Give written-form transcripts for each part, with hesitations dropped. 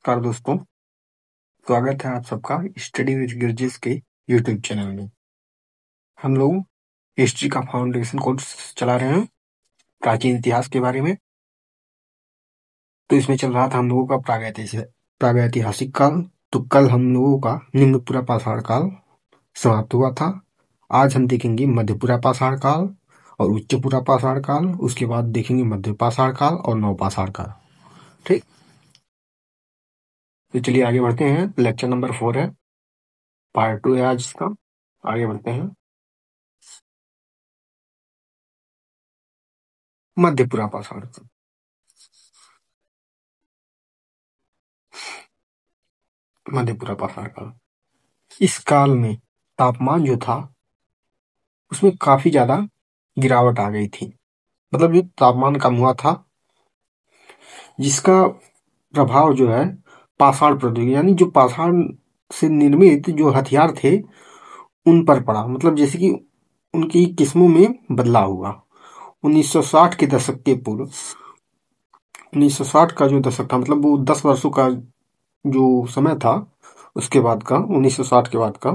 नमस्कार दोस्तों, स्वागत है आप सबका स्टडी विद गिरजिस के यूट्यूब चैनल में। हम लोग हिस्ट्री का फाउंडेशन कोर्स चला रहे हैं प्राचीन इतिहास के बारे में। तो इसमें चल रहा था हम लोगों का प्रागैतिहासिक काल। तो कल हम लोगों का निम्नपुरा पाषाण काल समाप्त हुआ था। आज हम देखेंगे मध्यपुरा पाषाण काल और उच्चपुरा पाषाण काल। उसके बाद देखेंगे मध्य पाषाण काल और नवपाषाण काल। ठीक, तो चलिए आगे बढ़ते हैं। लेक्चर नंबर 4 है, पार्ट 2 है आज इसका। आगे बढ़ते हैं। मध्यपुरा पाषाण काल। मध्यपुरा पाषाण काल, इस काल में तापमान जो था उसमें काफी ज्यादा गिरावट आ गई थी। मतलब जो तापमान कम हुआ था, जिसका प्रभाव जो है पाषाण प्रौद्योगिकी यानी जो पाषाण से निर्मित जो हथियार थे उन पर पड़ा। मतलब जैसे कि उनकी किस्मों में बदलाव हुआ। 1960 के दशक के पूर्व, 1960 का जो दशक था, मतलब वो 10 वर्षों का जो समय था, उसके बाद का 1960 के बाद का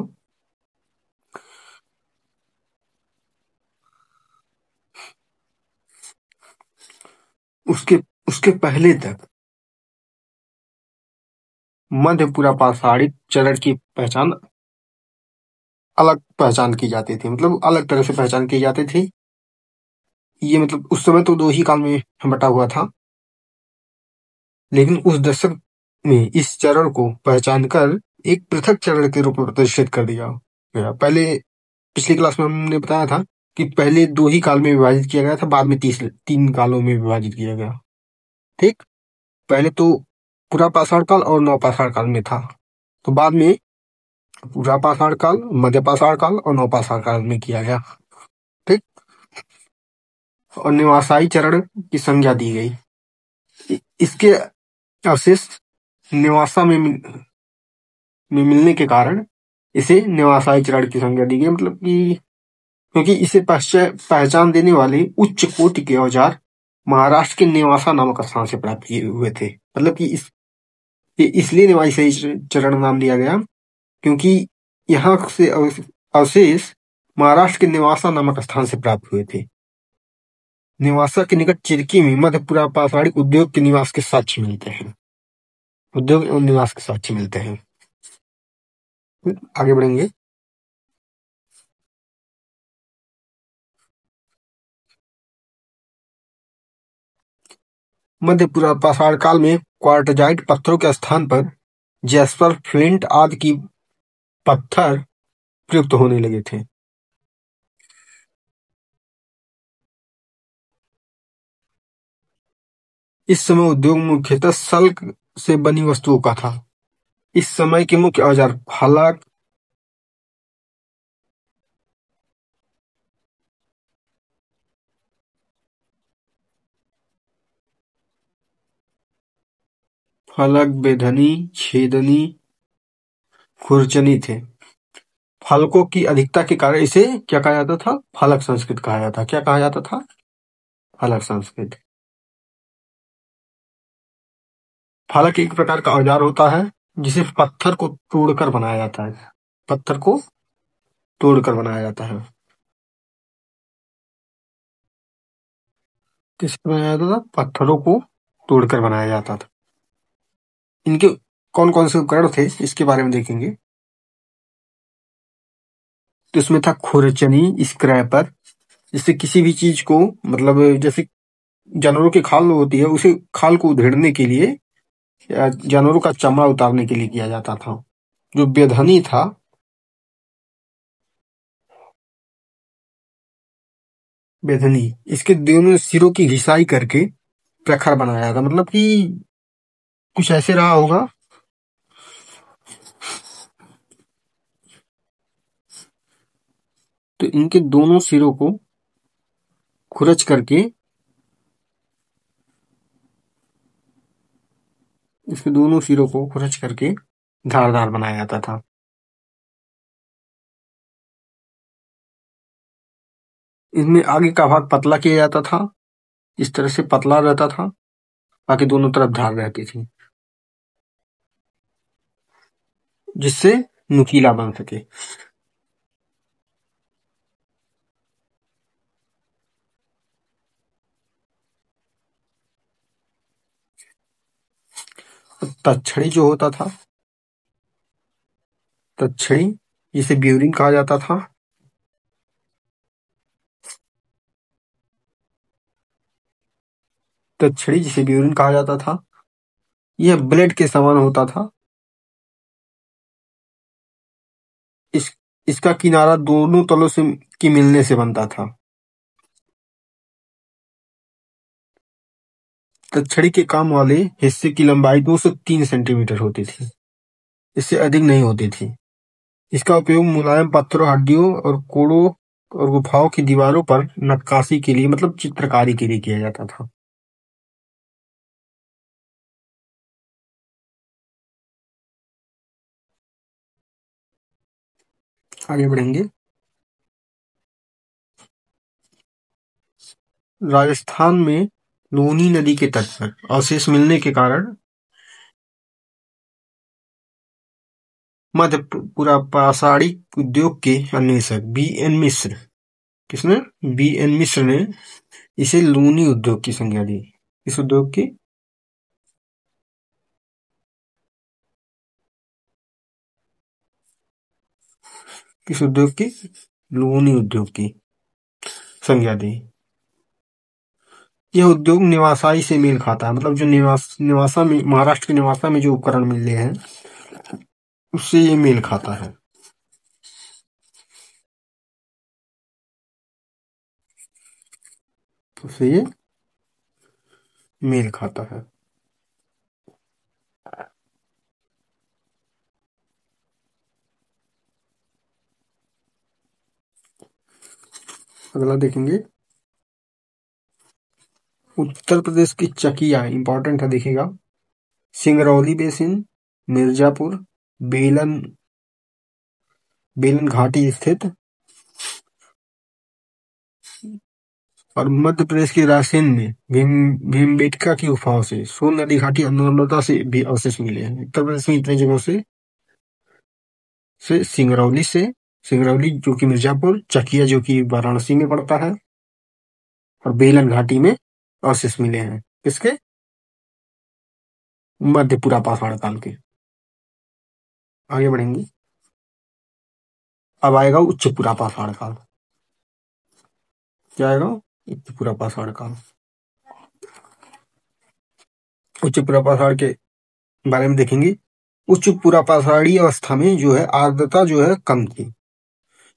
उसके उसके पहले तक मध्यपुरा पाषाणिक चरण की अलग पहचान की जाती थी। मतलब अलग तरह से पहचान की जाती थी। ये मतलब उस समय तो दो ही काल में बटा हुआ था, लेकिन उस दशक में इस चरण को पहचान कर एक पृथक चरण के रूप में प्रतिष्ठित कर दिया गया। पहले पिछली क्लास में हमने बताया था कि पहले दो ही काल में विभाजित किया गया था, बाद में तीन कालों में विभाजित किया गया। ठीक, पहले तो पुरा पाषाण काल और नवपाषाण काल में था, तो बाद में पुरा पाषाण काल, मध्य पाषाण काल और नवपाषाण काल में किया गया। ठीक, और निवासाई चरण की संज्ञा दी गई। इसके अवशेष निवासा में मिलने के कारण इसे निवासाई चरण की संज्ञा दी गई। मतलब कि क्योंकि इसे पहचान देने वाले उच्च कोटि के औजार महाराष्ट्र के नेवासा नामक स्थान से प्राप्त किए हुए थे। मतलब कि इसलिए निवासाई चरण नाम दिया गया, क्योंकि यहाँ से अवशेष महाराष्ट्र के नेवासा नामक स्थान से प्राप्त हुए थे। नेवासा के निकट चिरकी में मध्यपुरा पाषाणिक उद्योग के निवास के साक्ष्य मिलते हैं। उद्योग एवं निवास के साक्ष्य मिलते हैं। आगे बढ़ेंगे। मध्यपुरा पाषाण काल में क्वार्टजाइट पत्थरों के स्थान पर जैस्पर, फ्लिंट आदि की पत्थर प्रयुक्त होने लगे थे। इस समय उद्योग मुख्यतः सल्क से बनी वस्तुओं का था। इस समय के मुख्य औजार फलक, बेधनी, छेदनी, खुरचनी थे। फलकों की अधिकता के कारण इसे क्या कहा जाता था? फलक संस्कृत कहा जाता। क्या कहा जाता था? फलक संस्कृत। फलक एक प्रकार का औजार होता है जिसे पत्थर को तोड़कर बनाया जाता है। पत्थर को तोड़कर बनाया जाता है। किससे बनाया जाता था? पत्थरों को तोड़कर बनाया जाता था। इनके कौन कौन से उपकरण थे इसके बारे में देखेंगे। तो इसमें था खुरचनी, स्क्रैपर, जिससे किसी भी चीज को, मतलब जैसे जानवरों की खाल होती है, उसे खाल को उधेड़ने के लिए या जानवरों का चमड़ा उतारने के लिए किया जाता था। जो बेधनी था, बेधनी, इसके दोनों सिरों की घिसाई करके प्रखर बनाया था। मतलब कि कुछ ऐसे रहा होगा। तो इनके दोनों सिरों को खुरच करके, इसके दोनों सिरों को खुरच करके धारदार बनाया जाता था। इसमें आगे का भाग पतला किया जाता था। इस तरह से पतला रहता था, बाकी दोनों तरफ धार रहती थी। जिससे नुकीला बन सके। तक्षणी जो होता था, तक्षणी जिसे ब्यूरिन कहा जाता था, तक्षणी जिसे ब्यूरिन कहा जाता था, यह ब्लेड के समान होता था। इस इसका किनारा दोनों तलों से की मिलने से बनता था। तक्षणी के काम वाले हिस्से की लंबाई 2 से 3 सेंटीमीटर होती थी, इससे अधिक नहीं होती थी। इसका उपयोग मुलायम पत्थरों, हड्डियों और कोड़ों और गुफाओं की दीवारों पर नक्काशी के लिए, मतलब चित्रकारी के लिए किया जाता था। आगे बढ़ेंगे। राजस्थान में लूनी नदी के तट पर अवशेष मिलने के कारण मध्यपुरा पाषाणिक उद्योग के अन्वेषक बी एन मिश्र, किसने? बी एन मिश्र ने इसे लूनी उद्योग की संज्ञा दी। इस उद्योग की, किस उद्योग की? लूनी उद्योग की संज्ञा दी। यह उद्योग निवासाई से मेल खाता है, मतलब जो निवासा में, महाराष्ट्र के निवासा में जो उपकरण मिले हैं उससे ये मेल खाता है। उससे ये मेल खाता है। अगला देखेंगे। उत्तर प्रदेश की चकिया इंपॉर्टेंट है, देखिएगा। सिंगरौली बेसिन, मिर्जापुर, बेलन बेलन घाटी स्थित और मध्य प्रदेश के रायसेन में भीमबेटका की गुफाओं से सोन नदी घाटी और नर्मदा से भी अवशेष मिले हैं। उत्तर प्रदेश में इतने जगहों से सिंगरौली जो कि मिर्जापुर, चकिया जो कि वाराणसी में पड़ता है, और बेलन घाटी में अवशेष मिले हैं। किसके? मध्यपुरा पाषाण काल के। आगे बढ़ेंगे। अब आएगा उच्चपुरा पाषाण काल। क्या आएगा? उच्चपुरा पाषाण काल। उच्चपुरा पाषाण के बारे में देखेंगे। उच्चपुरा पाषाणी अवस्था में जो है आर्द्रता जो है कम थी।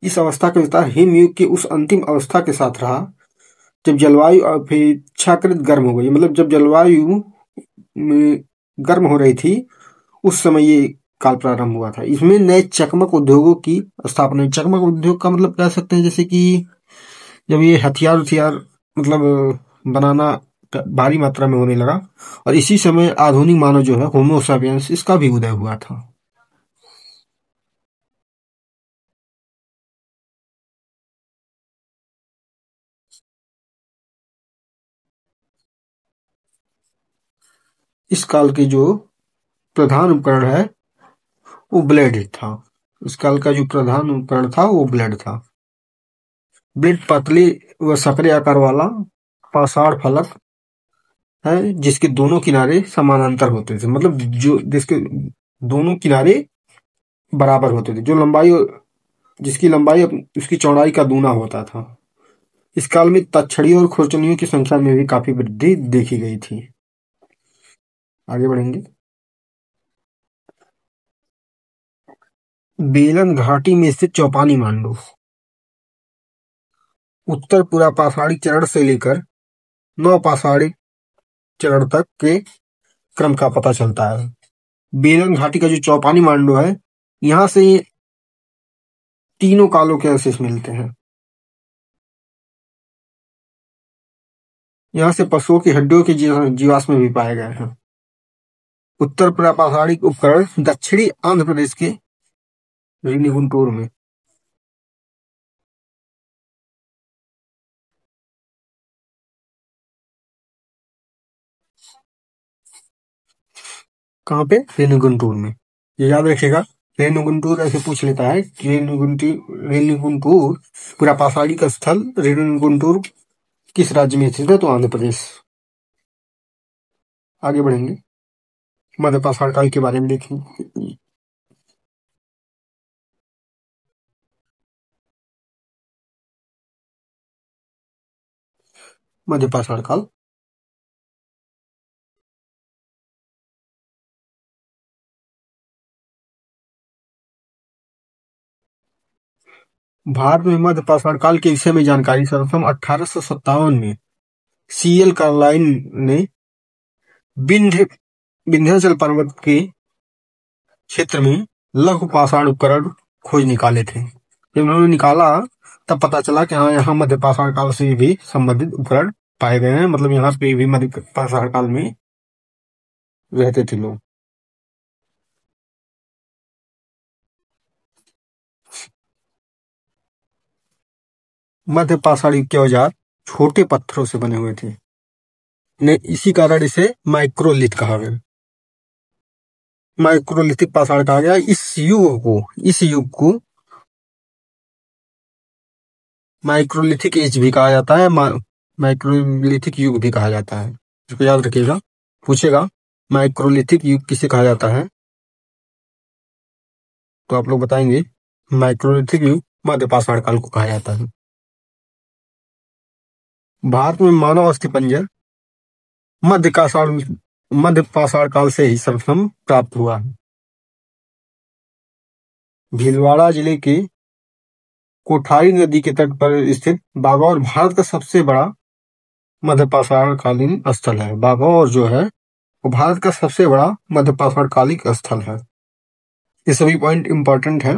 इस अवस्था का विस्तार हिमयुग की उस अंतिम अवस्था के साथ रहा जब जलवायु अपेक्षाकृत गर्म हो गई। मतलब जब जलवायु गर्म हो रही थी उस समय ये काल प्रारंभ हुआ था। इसमें नए चकमक उद्योगों की स्थापना। चकमक उद्योग का मतलब कह सकते हैं जैसे कि जब ये हथियार उथियार मतलब बनाना भारी मात्रा में होने लगा, और इसी समय आधुनिक मानव जो है होमो सापियंस, इसका भी उदय हुआ था। इस काल के जो प्रधान उपकरण है वो ब्लेड था। इस काल का जो प्रधान उपकरण था वो ब्लेड था। ब्लेड पतले व सकरे आकार वाला पाषाण फलक है जिसके दोनों किनारे समानांतर होते थे। मतलब जो जिसके दोनों किनारे बराबर होते थे, जो लंबाई, जिसकी लंबाई उसकी चौड़ाई का दूना होता था। इस काल में तक्षणियों और खुरचनियों की संख्या में भी काफी वृद्धि देखी गई थी। आगे बढ़ेंगे। बेलन घाटी में स्थित चौपानी मांडू उत्तर पूरा पाषाणी चरण से लेकर नौ पाषाणी चरण तक के क्रम का पता चलता है। बेलन घाटी का जो चौपानी मांडू है, यहाँ से तीनों कालों के अवशेष मिलते हैं। यहाँ से पशुओं की हड्डियों के जीवाश्म भी पाए गए हैं। उत्तर पाषाणिक उपकरण दक्षिणी आंध्र प्रदेश के रेनीगुंटूर में। कहाँ पे? रेनीगुंटूर में। ये याद रखिएगा। रेणुगुंटूर ऐसे पूछ लेता है कि रेणुगुंटूर पूरा पाषाणिक स्थल रेणुगुंटूर किस राज्य में स्थित है? तो आंध्र प्रदेश। आगे बढ़ेंगे, मध्य पाषाण काल के बारे में देखेंगे। मध्य पाषाण काल भारत में मध्य पाषाण काल के विषय में जानकारी सर्वप्रथम 1857 में सीएल कार्लाइन ने विंध्याचल पर्वत के क्षेत्र में लघु पाषाण उपकरण खोज निकाले थे। जब उन्होंने निकाला तब पता चला कि हाँ, यहाँ मध्य पाषाण काल से भी संबंधित उपकरण पाए गए हैं, मतलब यहाँ पे भी मध्य पाषाण काल में रहते थे लोग। मध्य पाषाणी के औजार छोटे पत्थरों से बने हुए थे, ने इसी कारण इसे माइक्रोलिथ कहा गया, माइक्रोलिथिक पाषाण कहा गया। इस युग को माइक्रोलिथिक एज भी कहा जाता है, माइक्रोलिथिक युग भी कहा जाता है। इसको याद रखिएगा, पूछेगा माइक्रोलिथिक युग किसे कहा जाता है, तो आप लोग बताएंगे माइक्रोलिथिक युग मध्य पाषाण काल को कहा जाता है। भारत में मानव अस्थिपंजर मध्य पाषाण काल से ही सर्वप्रथम प्राप्त हुआ है। भीलवाड़ा जिले के कोठारी नदी के तट पर स्थित बागौर भारत का सबसे बड़ा मध्य पाषाण कालीन स्थल है। बागौर जो है वो भारत का सबसे बड़ा मध्य पाषाण कालिक स्थल है। ये सभी पॉइंट इंपॉर्टेंट है,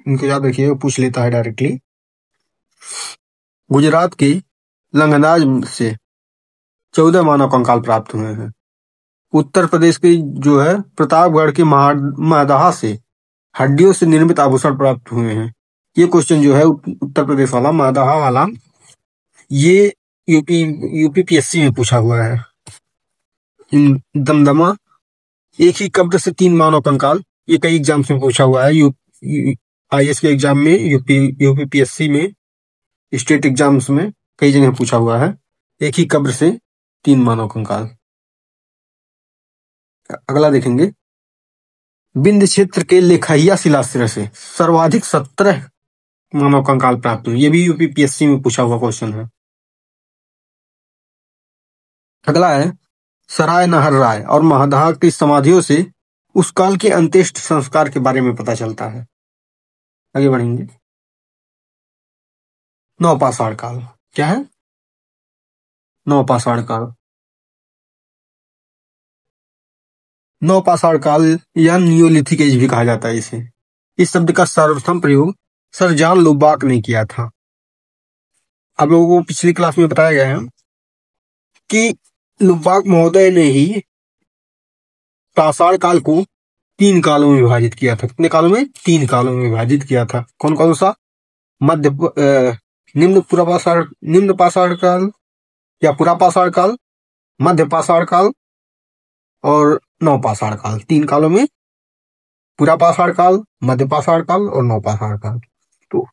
इनको याद रखिए, पूछ लेता है डायरेक्टली। गुजरात के लंगनाज से 14 मानव कंकाल प्राप्त हुए हैं। उत्तर प्रदेश के जो है प्रतापगढ़ के महादाहा से हड्डियों से निर्मित आभूषण प्राप्त हुए हैं। ये क्वेश्चन जो है उत्तर प्रदेश वाला, महादाहा वाला, ये यूपीपीएससी में पूछा हुआ है। दमदमा एक ही कब्र से 3 मानव कंकाल, ये कई एग्जाम्स में पूछा हुआ है। आईएएस के एग्जाम में, यूपीपीएससी में, स्टेट एग्जाम्स में कई जगह पूछा हुआ है। एक ही कब्र से 3 मानव कंकाल। अगला देखेंगे, विंध्य क्षेत्र के लेखहिया शिलाश्रय से सर्वाधिक 17 मानव कंकाल प्राप्त हुए। ये भी यूपीपीएससी में पूछा हुआ क्वेश्चन है। अगला है, सराय नहर राय और महादाहा की समाधियों से उस काल के अंत्येष्टि संस्कार के बारे में पता चलता है। आगे बढ़ेंगे, नवपाषाण काल क्या है? नवपाषाण काल, नवपाषाण काल या नियोलिथिक एज भी कहा जाता है इसे। इस शब्द का सर्वप्रथम प्रयोग सर जॉन लुबाक ने किया था। आप लोगों को पिछली क्लास में बताया गया है कि लुबाक महोदय ने ही पाषाण काल को 3 कालों में विभाजित किया था। कितने कालों में? 3 कालों में विभाजित किया था। कौन कौन सा? निम्न पाषाण काल या पुरापाषाण काल, मध्य पाषाण काल और नवपाषाण काल। 3 कालों में पुरापाषाण काल, मध्य पाषाण काल और नवपाषाण काल। तो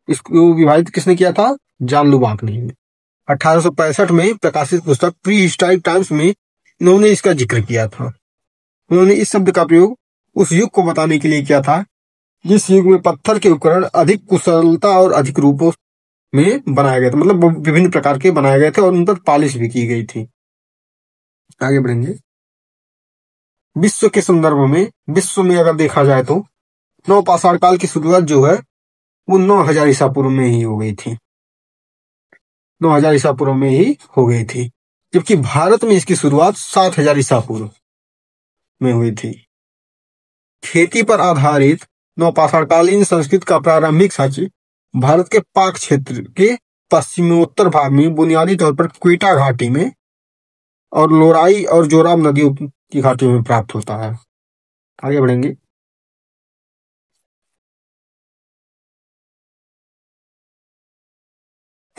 इसको विभाजित किसने किया था? जॉन लुबाक ने। 1865 में प्रकाशित पुस्तक प्री हिस्टोरिक टाइम्स में इन्होंने इसका जिक्र किया था। उन्होंने इस शब्द का प्रयोग उस युग को बताने के लिए किया था जिस युग में पत्थर के उपकरण अधिक कुशलता और अधिक रूपों में बनाए गए थे, मतलब विभिन्न प्रकार के बनाए गए थे और उन पर पॉलिश भी की गई थी। आगे बढ़ेंगे, विश्व के संदर्भ में, विश्व में अगर देखा जाए तो नवपाषाण काल की शुरुआत जो है वो 9000 ईसा पूर्व में ही हो गई थी। 9000 ईसा पूर्व में ही हो गई थी, जबकि भारत में इसकी शुरुआत 7000 ईसा पूर्व में हुई थी। खेती पर आधारित नवपाषाणकालीन संस्कृति का प्रारंभिक साक्ष्य भारत के पाक क्षेत्र के पश्चिमोत्तर भाग में बुनियादी तौर पर क्वेटा घाटी में और लोराई और जोराब नदियों की घाटी में प्राप्त होता है। आगे बढ़ेंगे,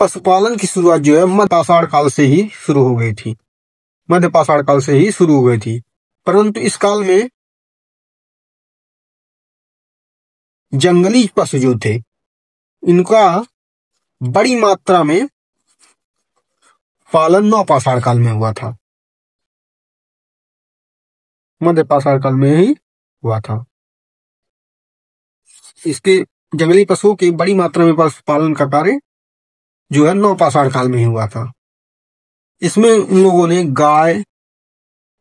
पशुपालन की शुरुआत जो है मध्य पाषाण काल से ही शुरू हो गई थी। मध्य पाषाण काल से ही शुरू हो गई थी, परंतु इस काल में जंगली पशु जो थे इनका बड़ी मात्रा में पालन नवपाषाण काल में हुआ था, मध्य पाषाण काल में ही हुआ था। इसके जंगली पशुओं के बड़ी मात्रा में पशुपालन का कार्य जो है नवपाषाण काल में ही हुआ था। इसमें उन लोगों ने गाय,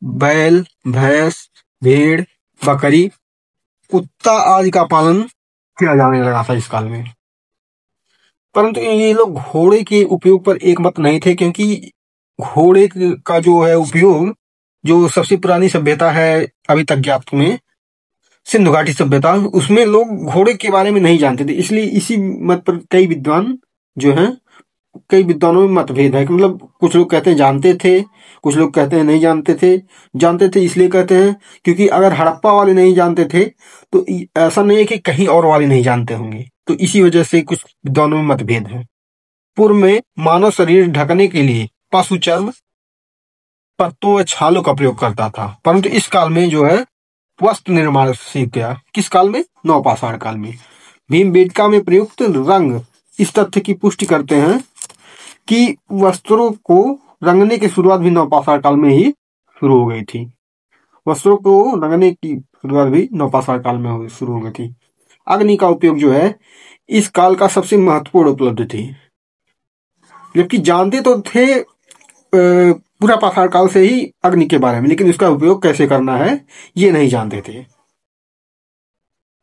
बैल, भैंस, भेड़, बकरी, कुत्ता आदि का पालन किया जाने लगा था इस काल में। परंतु ये लोग घोड़े के उपयोग पर एकमत नहीं थे, क्योंकि घोड़े का जो है उपयोग, जो सबसे पुरानी सभ्यता है अभी तक ज्ञात में, सिंधु घाटी सभ्यता, उसमें लोग घोड़े के बारे में नहीं जानते थे। इसलिए इसी मत पर कई विद्वान जो हैं, कई विद्वानों में मतभेद है कि मतलब कुछ लोग कहते हैं जानते थे, कुछ लोग कहते हैं नहीं जानते थे। जानते थे इसलिए कहते हैं क्योंकि अगर हड़प्पा वाले नहीं जानते थे तो ऐसा नहीं है कि कहीं और वाले नहीं जानते होंगे, तो इसी वजह से कुछ विद्वानों में मतभेद है। पूर्व में मानव शरीर ढकने के लिए पशु चर्म, पत्तों व छालों का प्रयोग करता था, परंतु इस काल में जो है वस्त्र निर्माण सीख गया। किस काल में? नवपाषाण काल में। भीमबेटका में प्रयुक्त रंग इस तथ्य की पुष्टि करते हैं कि वस्त्रों को रंगने की शुरुआत भी नवपाषाण काल में ही शुरू हो गई थी। वस्त्रों को रंगने की शुरुआत भी नवपाषाण काल में शुरू हो गई थी। अग्नि का उपयोग जो है इस काल का सबसे महत्वपूर्ण उपलब्धि थी, जबकि जानते तो थे पूरा पाषाण काल से ही अग्नि के बारे में, लेकिन उसका उपयोग कैसे करना है ये नहीं जानते थे।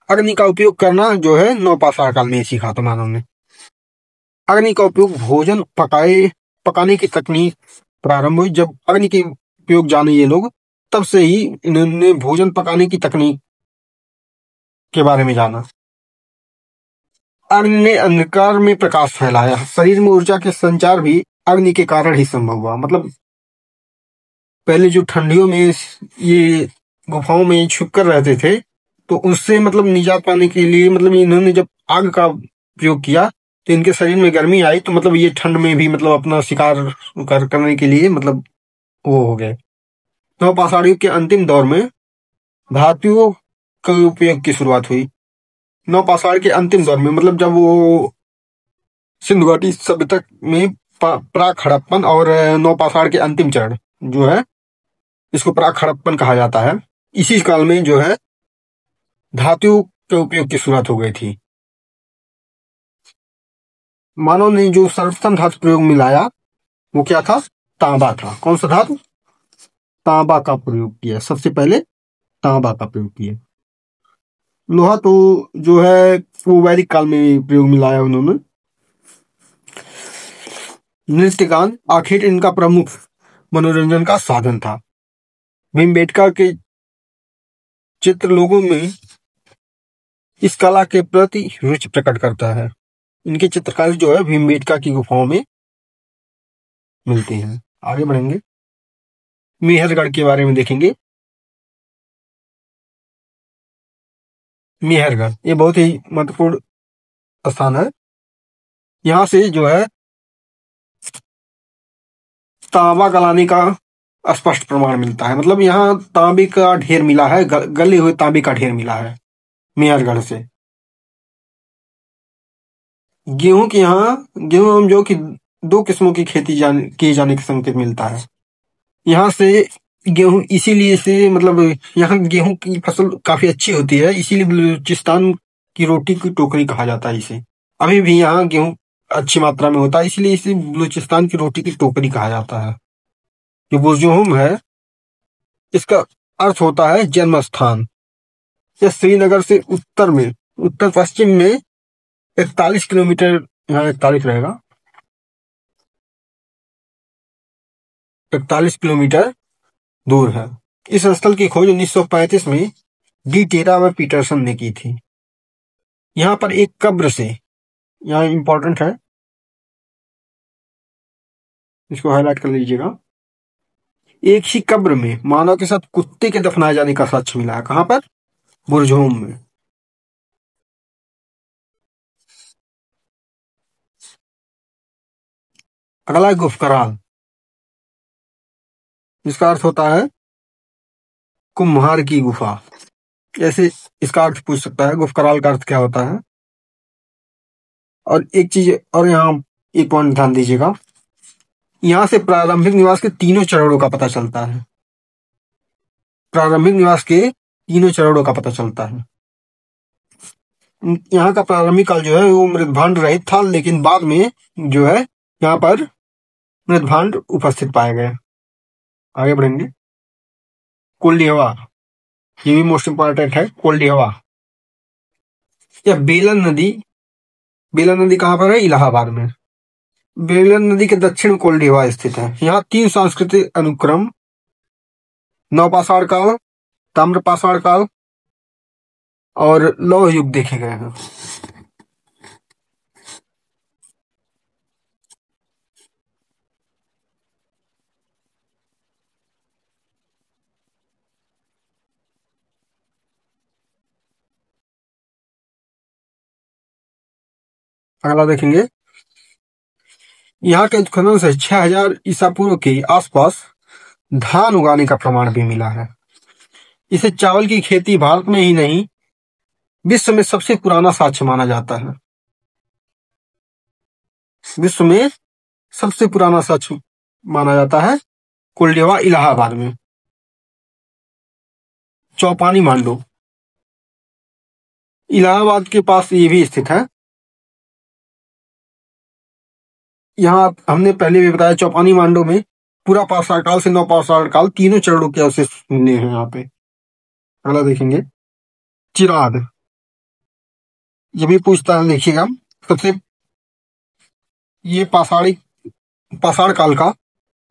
अग्नि का उपयोग करना जो है नवपाषाण काल में ही सीखा था मानव ने। अग्नि का उपयोग भोजन पकाने की तकनीक प्रारंभ हुई। जब अग्नि के उपयोग जाने ये लोग, तब से ही इन्होंने भोजन पकाने की तकनीक के बारे में जाना। अग्नि ने अंधकार में प्रकाश फैलाया। शरीर में ऊर्जा के संचार भी अग्नि के कारण ही संभव हुआ। मतलब पहले जो ठंडियों में ये गुफाओं में छुप कर रहते थे, तो उससे मतलब निजात पाने के लिए मतलब इन्होंने जब आग का प्रयोग किया तो इनके शरीर में गर्मी आई, तो मतलब ये ठंड में भी मतलब अपना शिकार करने के लिए मतलब वो हो गए। नवपाषाण युग के अंतिम दौर में धातुओं के उपयोग की शुरुआत हुई। नवपाषाण के अंतिम दौर में मतलब जब वो सिंधु घाटी सभ्यता में प्राक हड़प्पन और नवपाषाण के अंतिम चरण जो है, इसको प्राक हड़प्पन कहा जाता है। इसी काल में जो है धातुओं के उपयोग की शुरुआत हो गई थी। मानव ने जो सर्वप्रथम धातु प्रयोग में लाया वो क्या था? तांबा था। कौन सा धातु? तांबा का प्रयोग किया। सबसे पहले तांबा का प्रयोग किया। लोहा तो जो है वो वैदिक काल में प्रयोग में लाया उन्होंने। नृत्य गान आखिर इनका प्रमुख मनोरंजन का साधन था। भीमबेटका के चित्र लोगों में इस कला के प्रति रुचि प्रकट करता है। इनकी चित्रकारी जो है भीमबेटका की गुफाओं में मिलती है। आगे बढ़ेंगे, मेहरगढ़ के बारे में देखेंगे। मेहरगढ़ ये बहुत ही महत्वपूर्ण स्थान है। यहाँ से जो है तांबा गलाने का स्पष्ट प्रमाण मिलता है। मतलब यहाँ तांबे का ढेर मिला है, गले हुए तांबे का ढेर मिला है मेहरगढ़ से। गेहूं के यहाँ गेहूं जो कि दो किस्मों की खेती किए जाने का संकेत मिलता है। यहाँ से गेहूं इसीलिए से मतलब यहाँ गेहूं की फसल काफी अच्छी होती है, इसीलिए बलूचिस्तान की रोटी की टोकरी कहा जाता है इसे। अभी भी यहाँ गेहूं अच्छी मात्रा में होता है, इसलिए इसे बलूचिस्तान की रोटी की टोकरी कहा जाता है। जो बुरजुहम है इसका अर्थ होता है जन्म स्थान। यह श्रीनगर से उत्तर में, उत्तर पश्चिम में 41 किलोमीटर, यहाँ 41 रहेगा, 41 किलोमीटर दूर है। इस स्थल की खोज 1935 में डी टेरा व पीटरसन ने की थी। यहाँ पर एक कब्र से, यहाँ इंपॉर्टेंट है, इसको हाईलाइट कर लीजिएगा, एक ही कब्र में मानव के साथ कुत्ते के दफनाए जाने का साक्ष्य मिला है। कहाँ पर? बुरजोम में। अगला है गुफकराल, जिसका अर्थ होता है कुम्हार की गुफा। ऐसे इसका अर्थ पूछ सकता है, गुफकराल का अर्थ क्या होता है। और एक चीज और यहाँ एक पॉइंट ध्यान दीजिएगा, यहाँ से प्रारंभिक निवास के तीनों चरणों का पता चलता है। प्रारंभिक निवास के तीनों चरणों का पता चलता है। यहाँ का प्रारंभिक काल जो है वो मृदभांड रहित था, लेकिन बाद में जो है यहाँ पर मृदभांड उपस्थित पाए गए। आगे बढ़ेंगे। कोल्डी हवा, ये भी मोस्ट इंपॉर्टेंट है। कोल्डी हवा या बेलन नदी कहाँ पर है? इलाहाबाद में। बेलन नदी के दक्षिण में कोल्डी हवा स्थित है। यहाँ 3 सांस्कृतिक अनुक्रम, नवपाषाण काल, ताम्रपाषाण काल और लौह युग देखे गए हैं। अगला देखेंगे, यहाँ के उत्खनन से 6000 ईसा पूर्व के आसपास धान उगाने का प्रमाण भी मिला है। इसे चावल की खेती भारत में ही नहीं, विश्व में सबसे पुराना साक्ष्य माना जाता है। विश्व में सबसे पुराना साक्ष्य माना जाता है कोल्डी हवा इलाहाबाद में। चौपानी मांडू इलाहाबाद के पास ये भी स्थित है। यहाँ हमने पहले भी बताया, चौपानी मांडू में पूरा पाषाण काल से नवपाषाण काल तीनों चरणों के अवशेष मिले हैं यहाँ पे। अगला देखेंगे, चिराद, ये भी पूछता है। देखिएगा, सबसे ये पाषाण काल का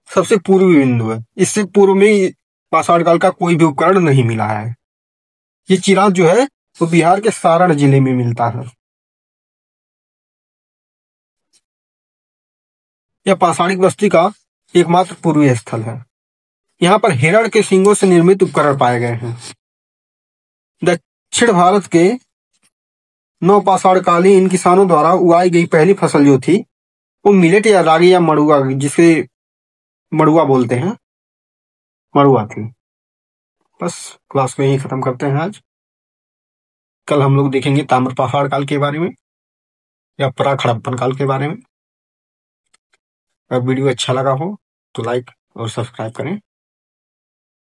सबसे पूर्वी बिंदु है। इससे पूर्व में पाषाण काल का कोई भी उपकरण नहीं मिला है। ये चिराद जो है वो बिहार के सारण जिले में मिलता है। यह पाषाणिक बस्ती का एकमात्र पूर्वीय स्थल है। यहाँ पर हिरण के सींगों से निर्मित उपकरण पाए गए हैं। दक्षिण भारत के नवपाषाणकालीन इन किसानों द्वारा उगाई गई पहली फसल जो थी वो मिलेट या रागी या मड़ुआ, जिसे मड़ुआ बोलते हैं, मड़ुआ थी। बस क्लास में ही खत्म करते हैं आज। कल हम लोग देखेंगे ताम्रपाषाण काल के बारे में या प्राक हड़प्पन काल के बारे में। अगर वीडियो अच्छा लगा हो तो लाइक और सब्सक्राइब करें।